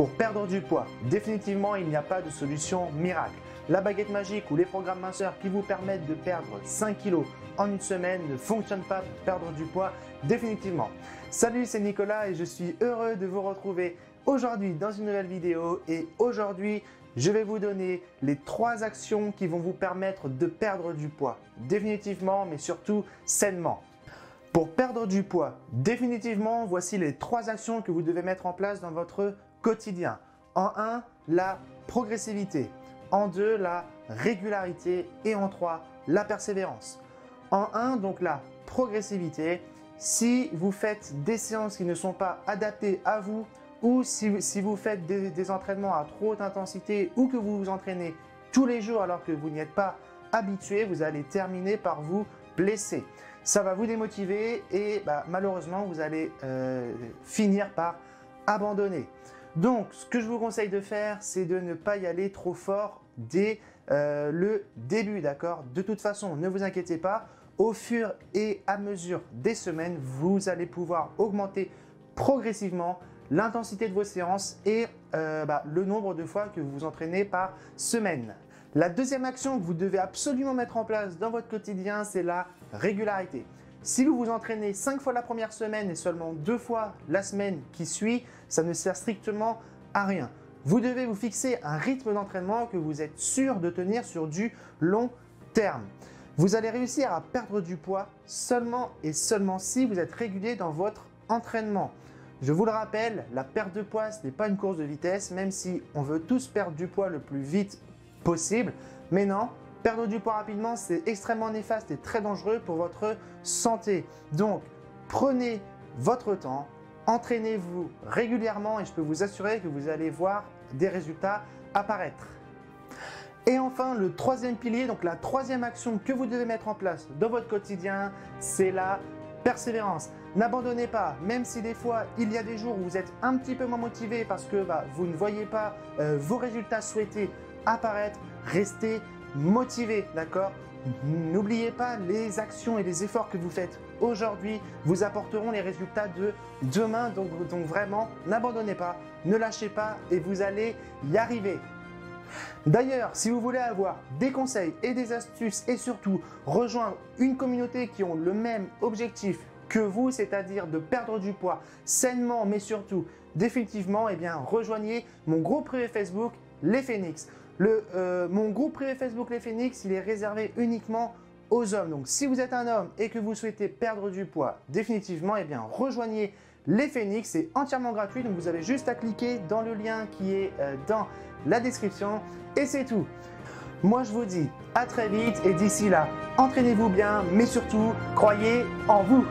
Pour perdre du poids, définitivement, il n'y a pas de solution miracle. La baguette magique ou les programmes minceurs qui vous permettent de perdre 5 kg en une semaine ne fonctionnent pas pour perdre du poids définitivement. Salut, c'est Nicolas et je suis heureux de vous retrouver aujourd'hui dans une nouvelle vidéo. Et aujourd'hui, je vais vous donner les 3 actions qui vont vous permettre de perdre du poids définitivement, mais surtout sainement. Pour perdre du poids définitivement, voici les 3 actions que vous devez mettre en place dans votre quotidien. En 1, la progressivité. En 2, la régularité. Et en 3, la persévérance. En 1, donc la progressivité. Si vous faites des séances qui ne sont pas adaptées à vous, ou si vous faites des entraînements à trop haute intensité, ou que vous vous entraînez tous les jours alors que vous n'y êtes pas habitué, vous allez terminer par vous blesser. Ça va vous démotiver et malheureusement, vous allez finir par abandonner. Donc, ce que je vous conseille de faire, c'est de ne pas y aller trop fort dès le début, d'accord? De toute façon, ne vous inquiétez pas, au fur et à mesure des semaines, vous allez pouvoir augmenter progressivement l'intensité de vos séances et le nombre de fois que vous vous entraînez par semaine. La deuxième action que vous devez absolument mettre en place dans votre quotidien, c'est la régularité. Si vous vous entraînez 5 fois la première semaine et seulement 2 fois la semaine qui suit, ça ne sert strictement à rien. Vous devez vous fixer un rythme d'entraînement que vous êtes sûr de tenir sur du long terme. Vous allez réussir à perdre du poids seulement et seulement si vous êtes régulier dans votre entraînement. Je vous le rappelle, la perte de poids, ce n'est pas une course de vitesse, même si on veut tous perdre du poids le plus vite possible. Mais non, perdre du poids rapidement, c'est extrêmement néfaste et très dangereux pour votre santé. Donc, prenez votre temps, entraînez-vous régulièrement et je peux vous assurer que vous allez voir des résultats apparaître. Et enfin, le troisième pilier, donc la troisième action que vous devez mettre en place dans votre quotidien, c'est la persévérance. N'abandonnez pas, même si des fois il y a des jours où vous êtes un petit peu moins motivé parce que vous ne voyez pas vos résultats souhaités apparaître, restez motivé, d'accord? N'oubliez pas, les actions et les efforts que vous faites aujourd'hui vous apporteront les résultats de demain, donc vraiment n'abandonnez pas, ne lâchez pas et vous allez y arriver. D'ailleurs, si vous voulez avoir des conseils et des astuces et surtout rejoindre une communauté qui ont le même objectif que vous, c'est-à-dire de perdre du poids sainement mais surtout définitivement, rejoignez mon groupe privé Facebook Les Phénix. Mon groupe privé Facebook Les Phénix, il est réservé uniquement aux hommes. Donc si vous êtes un homme et que vous souhaitez perdre du poids définitivement, rejoignez Les Phénix, c'est entièrement gratuit, donc vous avez juste à cliquer dans le lien qui est dans la description et c'est tout. Moi je vous dis à très vite et d'ici là, entraînez-vous bien mais surtout croyez en vous.